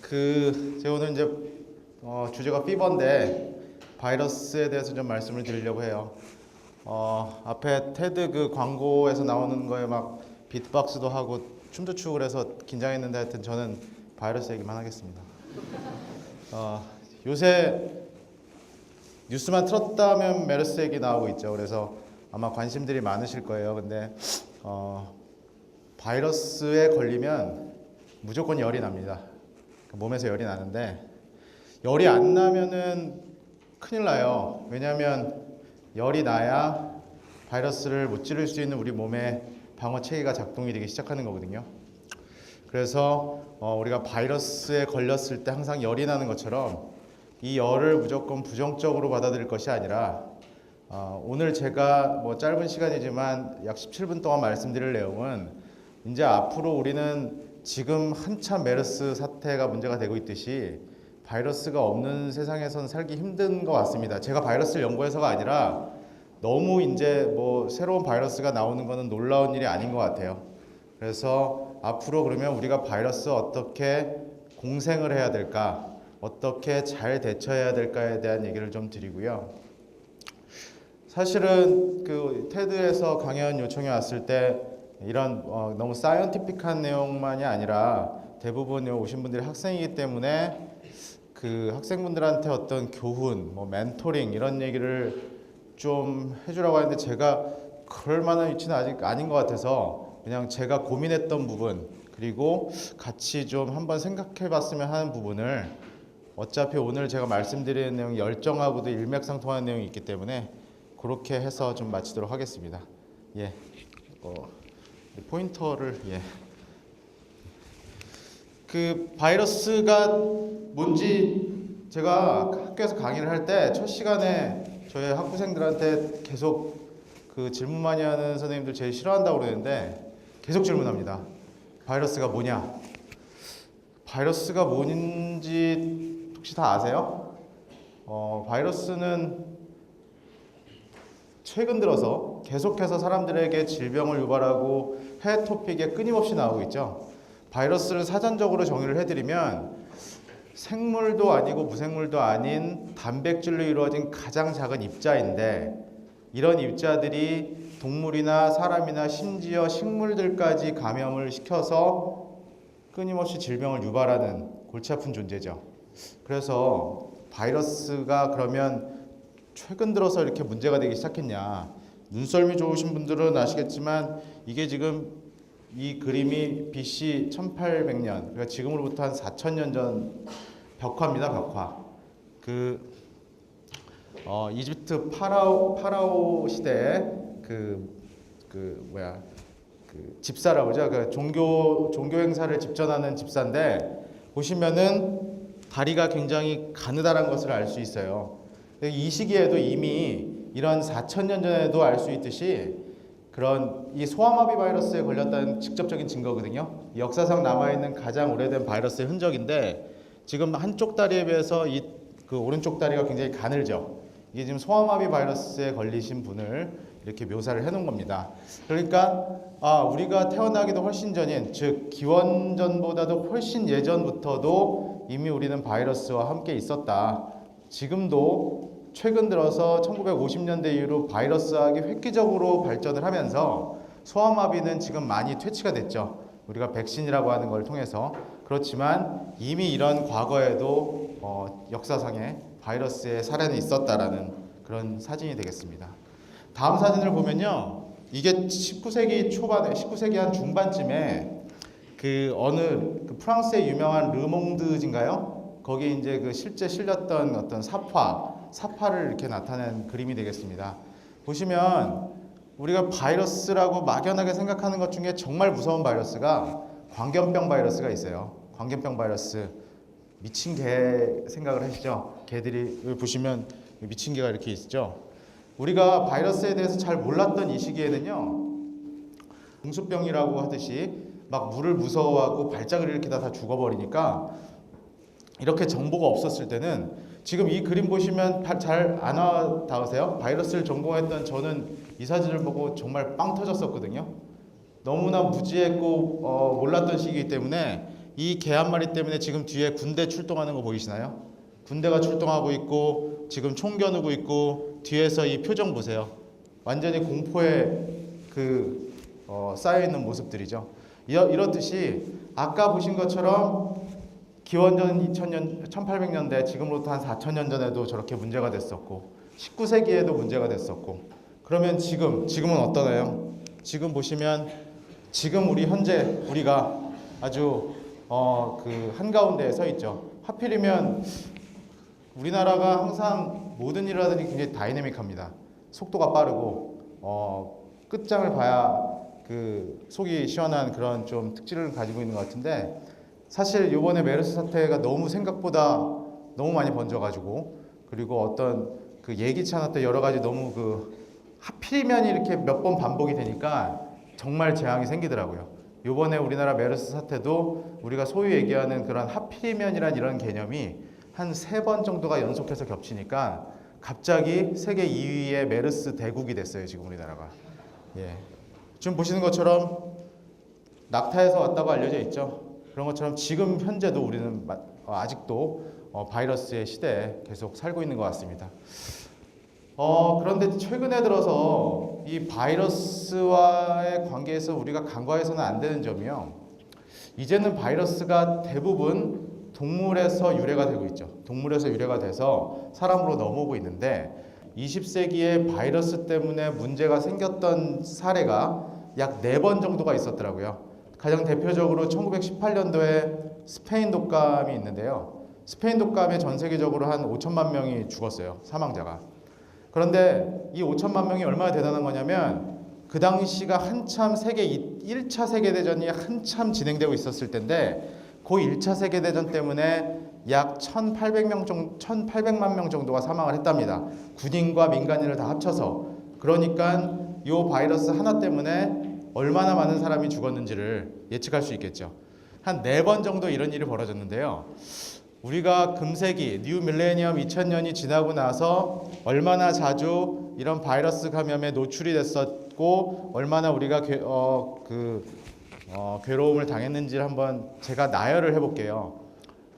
제가 오늘 이제 주제가 피버인데 바이러스에 대해서 좀 말씀을 드리려고 해요. 앞에 테드 그 광고에서 나오는 거에 막 비트박스도 하고 춤도 추고 그래서 긴장했는데 하여튼 저는 바이러스 얘기만 하겠습니다. 요새 뉴스만 틀었다면 메르스 얘기 나오고 있죠. 그래서 아마 관심들이 많으실 거예요. 근데 바이러스에 걸리면 무조건 열이 납니다. 몸에서 열이 나는데 열이 안 나면은 큰일 나요. 왜냐하면 열이 나야 바이러스를 무찌를 수 있는 우리 몸의 방어 체계가 작동이 되기 시작하는 거거든요. 그래서 우리가 바이러스에 걸렸을 때 항상 열이 나는 것처럼 이 열을 무조건 부정적으로 받아들일 것이 아니라 오늘 제가 짧은 시간이지만 약 17분 동안 말씀드릴 내용은 이제 앞으로 우리는 지금 한참 메르스 사태가 문제가 되고 있듯이 바이러스가 없는 세상에선 살기 힘든 것 같습니다. 제가 바이러스를 연구해서가 아니라 너무 이제 새로운 바이러스가 나오는 거는 놀라운 일이 아닌 것 같아요. 그래서 앞으로 그러면 우리가 바이러스 어떻게 공생을 해야 될까, 어떻게 잘 대처해야 될까에 대한 얘기를 좀 드리고요. 사실은 그 테드에서 강연 요청이 왔을 때 이런 너무 사이언티픽한 내용만이 아니라 대부분 오신 분들이 학생이기 때문에 그 학생분들한테 어떤 교훈, 멘토링 이런 얘기를 좀 해주라고 하는데 제가 그럴 만한 위치는 아직 아닌 것 같아서 그냥 제가 고민했던 부분 그리고 같이 좀 한번 생각해 봤으면 하는 부분을 어차피 오늘 제가 말씀드리는 내용이 열정하고도 일맥상통하는 내용이 있기 때문에 그렇게 해서 좀 마치도록 하겠습니다. 예. 포인터를 그 바이러스가 뭔지 제가 학교에서 강의를 할 때 첫 시간에 저희 학부생들한테 계속 그 질문 많이 하는 선생님들 제일 싫어한다고 그러는데 계속 질문합니다. 바이러스가 뭐냐? 바이러스가 뭔지 혹시 다 아세요? 바이러스는 최근 들어서 계속해서 사람들에게 질병을 유발하고 해외 토픽에 끊임없이 나오고 있죠. 바이러스를 사전적으로 정의를 해드리면 생물도 아니고 무생물도 아닌 단백질로 이루어진 가장 작은 입자인데 이런 입자들이 동물이나 사람이나 심지어 식물들까지 감염을 시켜서 끊임없이 질병을 유발하는 골치 아픈 존재죠. 그래서 바이러스가 그러면 최근 들어서 이렇게 문제가 되기 시작했냐. 눈썰미 좋으신 분들은 아시겠지만 이게 지금 이 그림이 BC 1800년 그러니까 지금으로부터 한 4000년 전 벽화입니다. 벽화. 이집트 파라오 시대에 집사라고 하죠. 그 종교 행사를 집전하는 집사인데 보시면은 다리가 굉장히 가느다란 것을 알 수 있어요. 이 시기에도 이미 이런 4000년 전에도 알 수 있듯이 그런 이 소아마비 바이러스에 걸렸다는 직접적인 증거거든요. 역사상 남아있는 가장 오래된 바이러스의 흔적인데 지금 한쪽 다리에 비해서 그 오른쪽 다리가 굉장히 가늘죠. 이게 지금 소아마비 바이러스에 걸리신 분을 이렇게 묘사를 해놓은 겁니다. 그러니까 우리가 태어나기도 훨씬 전인 즉 기원전보다도 훨씬 예전부터도 이미 우리는 바이러스와 함께 있었다. 지금도 최근 들어서 1950년대 이후로 바이러스학이 획기적으로 발전을 하면서 소아마비는 지금 많이 퇴치가 됐죠. 우리가 백신이라고 하는 걸 통해서. 그렇지만 이미 이런 과거에도 역사상에 바이러스의 사례는 있었다라는 그런 사진이 되겠습니다. 다음 사진을 보면요. 이게 19세기 초반에 19세기 한 중반쯤에 어느 프랑스의 유명한 르몽드인가요? 거기 이제 그 실제 실렸던 어떤 사파를 이렇게 나타낸 그림이 되겠습니다. 보시면 우리가 바이러스라고 막연하게 생각하는 것 중에 정말 무서운 바이러스가 광견병 바이러스가 있어요. 광견병 바이러스 미친 개 생각을 하시죠? 개들이 보시면 미친 개가 이렇게 있죠. 우리가 바이러스에 대해서 잘 몰랐던 이 시기에는요. 공수병이라고 하듯이 막 물을 무서워하고 발작을 일으키다 다 죽어버리니까 이렇게 정보가 없었을 때는 지금 이 그림 보시면 잘 안 와닿으세요? 바이러스를 전공했던 저는 이 사진을 보고 정말 빵 터졌었거든요. 너무나 무지했고 몰랐던 시기이기 때문에 이 개 한 마리 때문에 지금 뒤에 군대 출동하는 거 보이시나요? 군대가 출동하고 있고 지금 총 겨누고 있고 뒤에서 이 표정 보세요. 완전히 공포에 쌓여 있는 모습들이죠. 이렇듯이 아까 보신 것처럼 기원전 1800년대 지금으로부터 한 4000년 전에도 저렇게 문제가 됐었고 19세기에도 문제가 됐었고 그러면 지금은 어떠나요? 지금 보시면 지금 우리 현재 우리가 아주 한가운데에 서 있죠. 하필이면 우리나라가 항상 모든 일을 하더니 굉장히 다이내믹합니다. 속도가 빠르고 끝장을 봐야 속이 시원한 그런 좀 특질을 가지고 있는 것 같은데 사실 이번에 메르스 사태가 너무 생각보다 너무 많이 번져가지고 그리고 어떤 예기치 않았던 여러 가지 너무 하필이면 이렇게 몇 번 반복이 되니까 정말 재앙이 생기더라고요. 이번에 우리나라 메르스 사태도 우리가 소위 얘기하는 그런 하필이면이란 이런 개념이 한 3번 정도가 연속해서 겹치니까 갑자기 세계 2위의 메르스 대국이 됐어요. 지금 우리나라가. 예. 지금 보시는 것처럼 낙타에서 왔다고 알려져 있죠. 그런 것처럼 지금 현재도 우리는 아직도 바이러스의 시대에 계속 살고 있는 것 같습니다. 그런데 최근에 들어서 이 바이러스와의 관계에서 우리가 간과해서는 안 되는 점이요. 이제는 바이러스가 대부분 동물에서 유래가 되고 있죠. 동물에서 유래가 돼서 사람으로 넘어오고 있는데 20세기에 바이러스 때문에 문제가 생겼던 사례가 약 4번 정도가 있었더라고요. 가장 대표적으로 1918년도에 스페인 독감이 있는데요. 스페인 독감에 전 세계적으로 한 5천만 명이 죽었어요. 사망자가. 그런데 이 5천만 명이 얼마나 대단한 거냐면 그 당시가 한참 1차 세계대전이 한참 진행되고 있었을 때인데 그 1차 세계대전 때문에 약 1,800만 명 정도가 사망을 했답니다. 군인과 민간인을 다 합쳐서. 그러니까 이 바이러스 하나 때문에 얼마나 많은 사람이 죽었는지를 예측할 수 있겠죠. 한 4번 정도 이런 일이 벌어졌는데요. 우리가 금세기, 뉴 밀레니엄 2000년이 지나고 나서 얼마나 자주 이런 바이러스 감염에 노출이 됐었고 얼마나 우리가 괴로움을 당했는지를 한번 제가 나열을 해볼게요.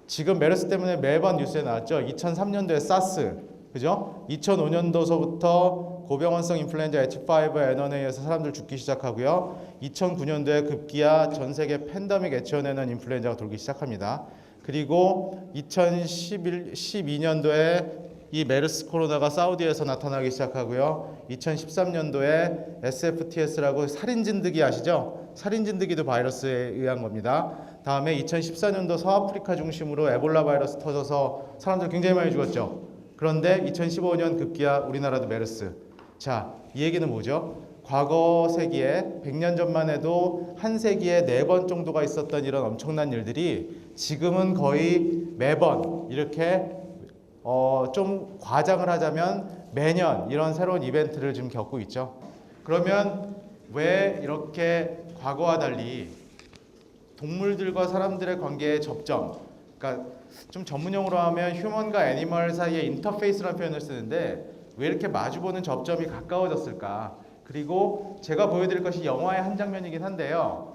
지금 메르스 때문에 매번 뉴스에 나왔죠. 2003년도에 사스, 그죠? 2005년도서부터 고병원성 인플루엔자 H5N1에 의해서 사람들 죽기 시작하고요. 2009년도에 급기야 전 세계 팬데믹 H1N1 인플루엔자가 돌기 시작합니다. 그리고 2012년도에 이 메르스 코로나가 사우디에서 나타나기 시작하고요. 2013년도에 SFTS라고 살인진드기 아시죠? 살인진드기도 바이러스에 의한 겁니다. 다음에 2014년도 서아프리카 중심으로 에볼라 바이러스 터져서 사람들 굉장히 많이 죽었죠. 그런데 2015년 급기야 우리나라도 메르스. 자, 이 얘기는 뭐죠? 과거 세기에 100년 전만 해도 한 세기에 4번 정도가 있었던 이런 엄청난 일들이 지금은 거의 매번 이렇게 좀 과장을 하자면 매년 이런 새로운 이벤트를 지금 겪고 있죠. 그러면 왜 이렇게 과거와 달리 동물들과 사람들의 관계의 접점, 그러니까 좀 전문용어로 하면 휴먼과 애니멀 사이의 인터페이스라는 표현을 쓰는데 왜 이렇게 마주보는 접점이 가까워졌을까? 그리고 제가 보여드릴 것이 영화의 한 장면이긴 한데요.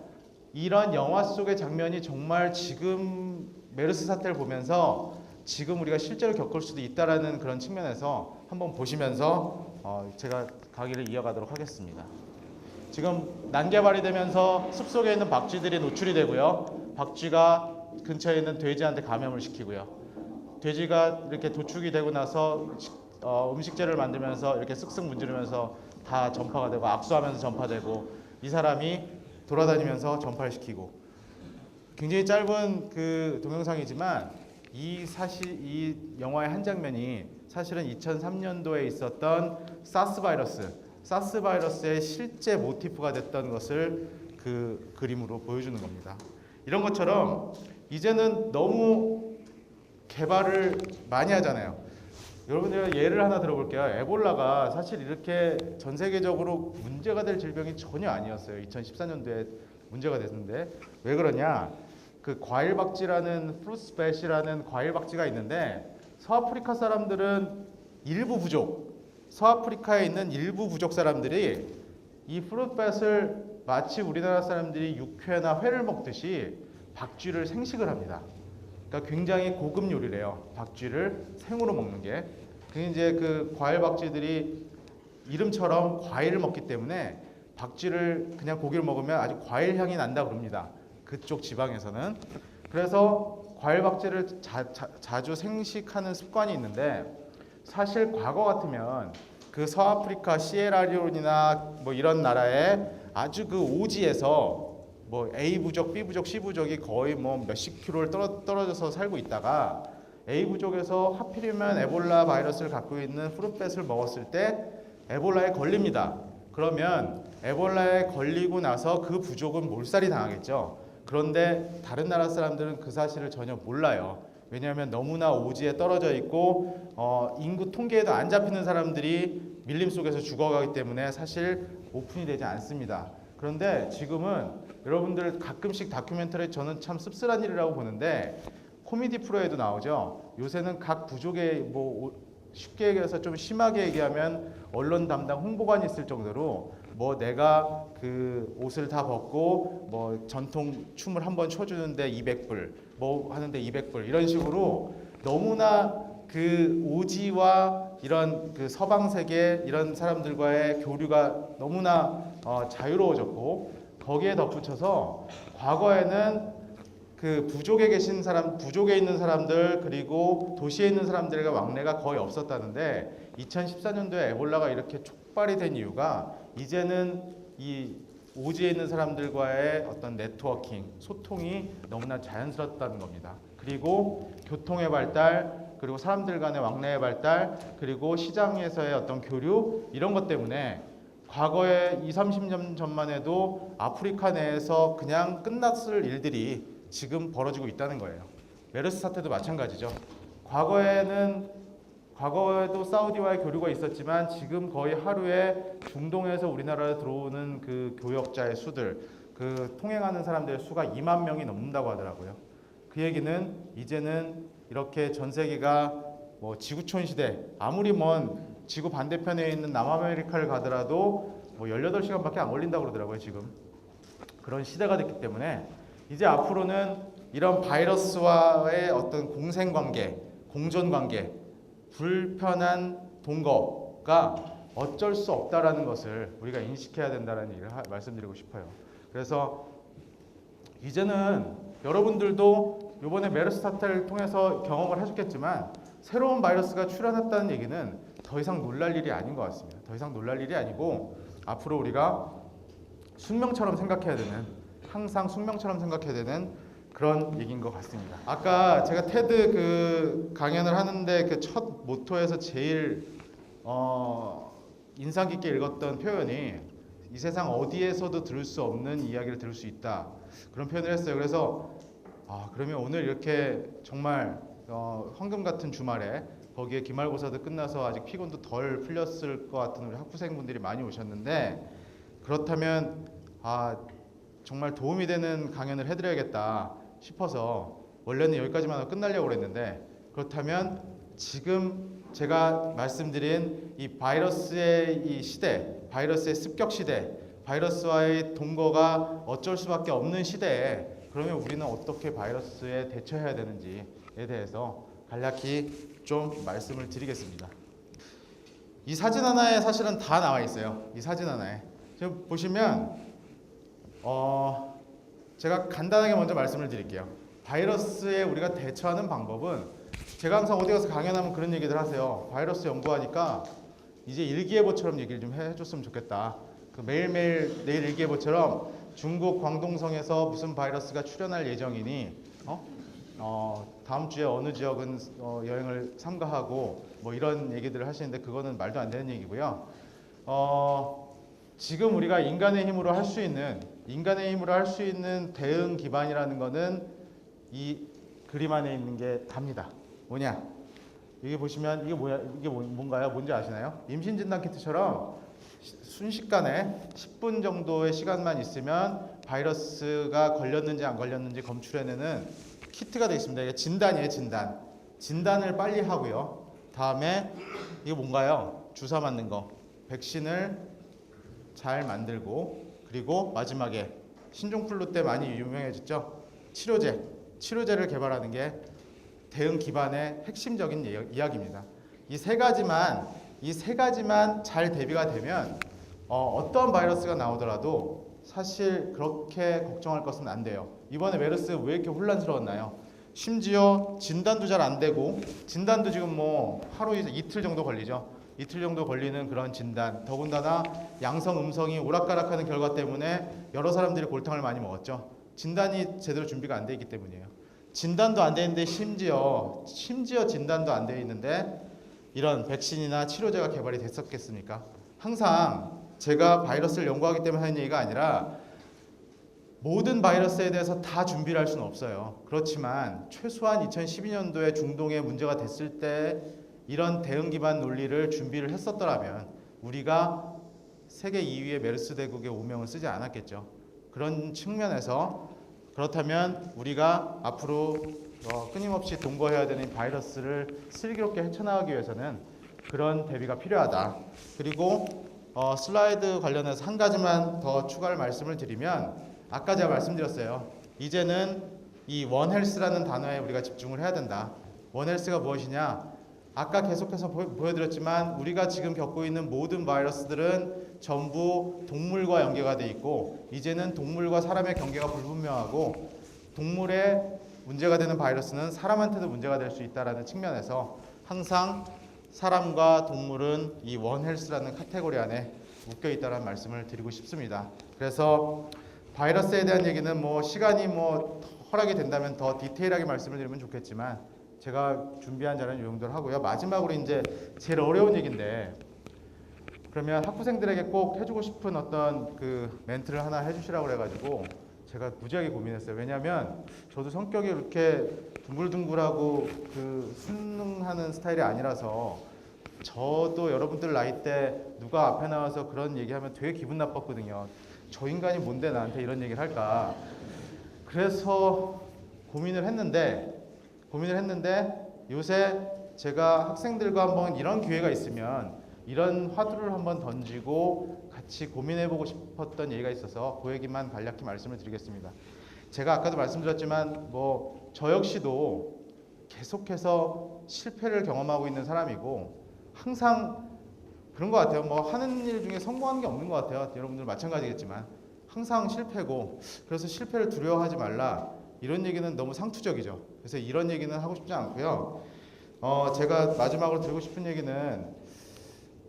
이런 영화 속의 장면이 정말 지금 메르스 사태를 보면서 지금 우리가 실제로 겪을 수도 있다라는 그런 측면에서 한번 보시면서 제가 강의를 이어가도록 하겠습니다. 지금 난개발이 되면서 숲속에 있는 박쥐들이 노출이 되고요. 박쥐가 근처에 있는 돼지한테 감염을 시키고요. 돼지가 이렇게 도축이 되고 나서 음식재를 만들면서 이렇게 쓱쓱 문지르면서 다 전파가 되고 악수하면서 전파되고 이 사람이 돌아다니면서 전파를 시키고 굉장히 짧은 동영상이지만 이 영화의 한 장면이 사실은 2003년도에 있었던 사스 바이러스의 실제 모티프가 됐던 것을 그 그림으로 보여주는 겁니다. 이런 것처럼 이제는 너무 개발을 많이 하잖아요. 여러분들 예를 하나 들어볼게요. 에볼라가 사실 이렇게 전 세계적으로 문제가 될 질병이 전혀 아니었어요. 2014년도에 문제가 됐는데 왜 그러냐? 그 과일박쥐라는 프루트뱃이라는 과일박쥐가 있는데 서아프리카 사람들은 서아프리카에 있는 일부 부족 사람들이 이 프루트뱃을 마치 우리나라 사람들이 육회나 회를 먹듯이 박쥐를 생식을 합니다. 그러니까 굉장히 고급 요리래요. 박쥐를 생으로 먹는 게. 그게 이제 그 과일 박쥐들이 이름처럼 과일을 먹기 때문에 박쥐를 그냥 고기를 먹으면 아주 과일 향이 난다 그럽니다. 그쪽 지방에서는. 그래서 과일 박쥐를 자주 생식하는 습관이 있는데, 사실 과거 같으면 그 서아프리카 시에라리온이나 뭐 이런 나라에 아주 그 오지에서 뭐 A 부족, B 부족, C 부족이 거의 뭐 몇십 킬로를 떨어져서 살고 있다가 A 부족에서 하필이면 에볼라 바이러스를 갖고 있는 프루팻을 먹었을 때 에볼라에 걸립니다. 그러면 에볼라에 걸리고 나서 그 부족은 몰살이 당하겠죠. 그런데 다른 나라 사람들은 그 사실을 전혀 몰라요. 왜냐하면 너무나 오지에 떨어져 있고 인구 통계에도 안 잡히는 사람들이 밀림 속에서 죽어가기 때문에 사실 오픈이 되지 않습니다. 그런데 지금은 여러분들 가끔씩 다큐멘터리 저는 참 씁쓸한 일이라고 보는데 코미디 프로에도 나오죠. 요새는 각 부족의 뭐 쉽게 얘기해서 좀 심하게 얘기하면 언론 담당 홍보관이 있을 정도로 뭐 내가 그 옷을 다 벗고 뭐 전통 춤을 한번 춰주는데 200불 뭐 하는데 200불 이런 식으로 너무나 그 오지와 이런 그 서방 세계 이런 사람들과의 교류가 너무나 자유로워졌고, 거기에 덧붙여서 과거에는 그 부족에 계신 사람, 부족에 있는 사람들 그리고 도시에 있는 사람들과 왕래가 거의 없었다는데 2014년도에 에볼라가 이렇게 촉발이 된 이유가 이제는 이 오지에 있는 사람들과의 어떤 네트워킹, 소통이 너무나 자연스럽다는 겁니다. 그리고 교통의 발달, 그리고 사람들 간의 왕래의 발달, 그리고 시장에서의 어떤 교류 이런 것 때문에 과거에 20, 30년 전만 해도 아프리카 내에서 그냥 끝났을 일들이 지금 벌어지고 있다는 거예요. 메르스 사태도 마찬가지죠. 과거에도 사우디와의 교류가 있었지만 지금 거의 하루에 중동에서 우리나라에 들어오는 그 교역자의 수들, 그 통행하는 사람들의 수가 2만 명이 넘는다고 하더라고요. 그 얘기는 이제는 이렇게 전 세계가 뭐 지구촌 시대, 아무리 먼 지구 반대편에 있는 남아메리카를 가더라도 뭐 18시간밖에 안 걸린다고 그러더라고요, 지금. 그런 시대가 됐기 때문에 이제 앞으로는 이런 바이러스와의 어떤 공생관계, 공존관계, 불편한 동거가 어쩔 수 없다라는 것을 우리가 인식해야 된다는 얘기를 말씀드리고 싶어요. 그래서 이제는 여러분들도 이번에 메르스 사태를 통해서 경험을 하셨겠지만 새로운 바이러스가 출현했다는 얘기는 더 이상 놀랄 일이 아닌 것 같습니다. 더 이상 놀랄 일이 아니고 앞으로 우리가 숙명처럼 생각해야 되는, 항상 숙명처럼 생각해야 되는 그런 얘기인 것 같습니다. 아까 제가 테드 그 강연을 하는데 그 첫 모토에서 제일 인상 깊게 읽었던 표현이 이 세상 어디에서도 들을 수 없는 이야기를 들을 수 있다, 그런 표현을 했어요. 그래서 그러면 오늘 이렇게 정말 황금 같은 주말에 거기에 기말고사도 끝나서 아직 피곤도 덜 풀렸을 것 같은 우리 학부생분들이 많이 오셨는데, 그렇다면 정말 도움이 되는 강연을 해드려야겠다 싶어서 원래는 여기까지만 하고 끝나려고 그랬는데, 그렇다면 지금 제가 말씀드린 이 바이러스의 이 시대, 바이러스의 습격 시대, 바이러스와의 동거가 어쩔 수밖에 없는 시대에 그러면 우리는 어떻게 바이러스에 대처해야 되는지에 대해서 간략히 좀 말씀을 드리겠습니다. 이 사진 하나에 사실은 다 나와 있어요. 이 사진 하나에. 지금 보시면 제가 간단하게 먼저 말씀을 드릴게요. 바이러스에 우리가 대처하는 방법은, 제가 항상 어디 가서 강연하면 그런 얘기들 하세요. 바이러스 연구하니까 이제 일기예보처럼 얘기를 좀 해줬으면 좋겠다. 그 매일매일 내일 일기예보처럼 중국 광동성에서 무슨 바이러스가 출현할 예정이니 다음 주에 어느 지역은 여행을 삼가하고 뭐 이런 얘기들을 하시는데 그거는 말도 안 되는 얘기고요. 지금 우리가 인간의 힘으로 할 수 있는 대응 기반이라는 거는 이 그림 안에 있는 게 답니다. 뭐냐? 여기 보시면 이게 뭔가요? 뭔지 아시나요? 임신 진단 키트처럼 순식간에 10분 정도의 시간만 있으면 바이러스가 걸렸는지 안 걸렸는지 검출해내는 키트가 되어 있습니다. 이게 진단이에요, 진단. 진단을 빨리 하고요. 다음에 이게 뭔가요? 주사 맞는 거. 백신을 잘 만들고, 그리고 마지막에 신종플루 때 많이 유명해졌죠. 치료제를 개발하는 게 대응 기반의 핵심적인 이야기입니다. 이 세 가지만 잘 대비가 되면 어떤 바이러스가 나오더라도 사실 그렇게 걱정할 것은 안 돼요. 이번에 메르스 왜 이렇게 혼란스러웠나요? 심지어 진단도 잘 안 되고, 진단도 지금 뭐 하루 이틀 정도 걸리죠. 이틀 정도 걸리는 그런 진단, 더군다나 양성 음성이 오락가락하는 결과 때문에 여러 사람들이 골탕을 많이 먹었죠. 진단이 제대로 준비가 안 돼 있기 때문이에요. 진단도 안 돼 있는데 심지어 진단도 안 돼 있는데 이런 백신이나 치료제가 개발이 됐었겠습니까? 항상 제가 바이러스를 연구하기 때문에 하는 얘기가 아니라 모든 바이러스에 대해서 다 준비를 할 수는 없어요. 그렇지만 최소한 2012년도에 중동에 문제가 됐을 때 이런 대응 기반 논리를 준비를 했었더라면 우리가 세계 2위의 메르스 대국의 오명을 쓰지 않았겠죠. 그런 측면에서 그렇다면 우리가 앞으로 끊임없이 동거해야 되는 바이러스를 슬기롭게 헤쳐나가기 위해서는 그런 대비가 필요하다. 그리고 슬라이드 관련해서 한 가지만 더 추가를 말씀을 드리면 아까 제가 말씀드렸어요. 이제는 이 원헬스라는 단어에 우리가 집중을 해야 된다. 원헬스가 무엇이냐? 아까 계속해서 보여드렸지만 우리가 지금 겪고 있는 모든 바이러스들은 전부 동물과 연계가 돼 있고 이제는 동물과 사람의 경계가 불분명하고 동물에 문제가 되는 바이러스는 사람한테도 문제가 될 수 있다는 측면에서 항상 사람과 동물은 이 원헬스라는 카테고리 안에 묶여 있다는 말씀을 드리고 싶습니다. 그래서 바이러스에 대한 얘기는 시간이 허락이 된다면 더 디테일하게 말씀을 드리면 좋겠지만 제가 준비한 자료는 이 정도로 하고요. 마지막으로 이제 제일 어려운 얘기인데 그러면 학부생들에게 꼭 해주고 싶은 어떤 그 멘트를 하나 해주시라고 그래가지고 제가 무지하게 고민했어요. 왜냐하면 저도 성격이 이렇게 둥글둥글하고 그 순응하는 스타일이 아니라서 저도 여러분들 나이 때 누가 앞에 나와서 그런 얘기하면 되게 기분 나빴거든요. 저 인간이 뭔데 나한테 이런 얘기를 할까. 그래서 고민을 했는데 요새 제가 학생들과 한번 이런 기회가 있으면 이런 화두를 한번 던지고 같이 고민해보고 싶었던 얘기가 있어서 그 얘기만 간략히 말씀을 드리겠습니다. 제가 아까도 말씀드렸지만 저 역시도 계속해서 실패를 경험하고 있는 사람이고 항상 그런 것 같아요. 하는 일 중에 성공하는 게 없는 것 같아요. 여러분들 마찬가지겠지만 항상 실패고 그래서 실패를 두려워하지 말라. 이런 얘기는 너무 상투적이죠. 그래서 이런 얘기는 하고 싶지 않고요. 제가 마지막으로 드리고 싶은 얘기는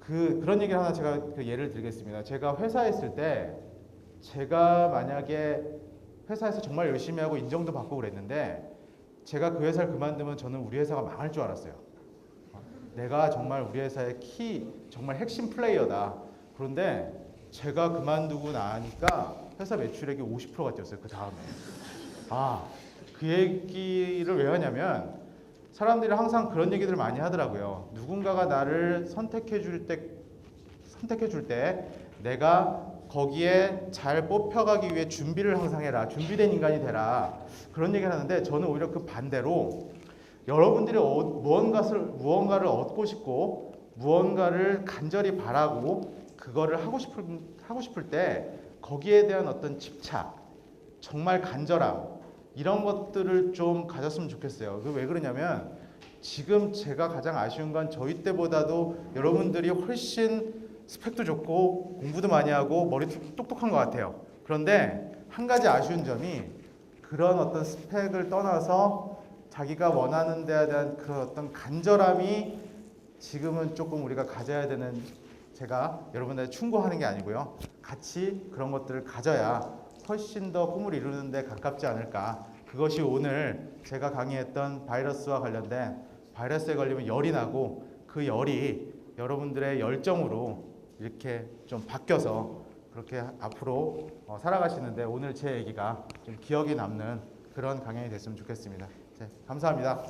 그런 얘기를 하나 제가 예를 들겠습니다. 제가 회사에 있을 때 제가 만약에 회사에서 정말 열심히 하고 인정도 받고 그랬는데 제가 그 회사를 그만두면 저는 우리 회사가 망할 줄 알았어요. 내가 정말 우리 회사의 정말 핵심 플레이어다. 그런데 제가 그만두고 나니까 회사 매출액이 50%가 뛰었어요. 그 다음에. 그 얘기를 왜 하냐면 사람들이 항상 그런 얘기들을 많이 하더라고요. 누군가가 나를 선택해 줄 때 내가 거기에 잘 뽑혀가기 위해 준비를 항상 해라. 준비된 인간이 되라. 그런 얘기를 하는데 저는 오히려 그 반대로 여러분들이 무언가를 얻고 싶고 무언가를 간절히 바라고 그거를 하고 싶을 때 거기에 대한 어떤 집착, 정말 간절함 이런 것들을 좀 가졌으면 좋겠어요. 왜 그러냐면 지금 제가 가장 아쉬운 건 저희 때보다도 여러분들이 훨씬 스펙도 좋고 공부도 많이 하고 머리도 똑똑한 것 같아요. 그런데 한 가지 아쉬운 점이 그런 어떤 스펙을 떠나서 자기가 원하는 데에 대한 그 어떤 간절함이 지금은 조금 우리가 가져야 되는, 제가 여러분들한테 충고하는 게 아니고요. 같이 그런 것들을 가져야 훨씬 더 꿈을 이루는 데 가깝지 않을까. 그것이 오늘 제가 강의했던 바이러스와 관련된 바이러스에 걸리면 열이 나고 그 열이 여러분들의 열정으로 이렇게 좀 바뀌어서 그렇게 앞으로 살아가시는데 오늘 제 얘기가 좀 기억에 남는 그런 강연이 됐으면 좋겠습니다. 네, 감사합니다.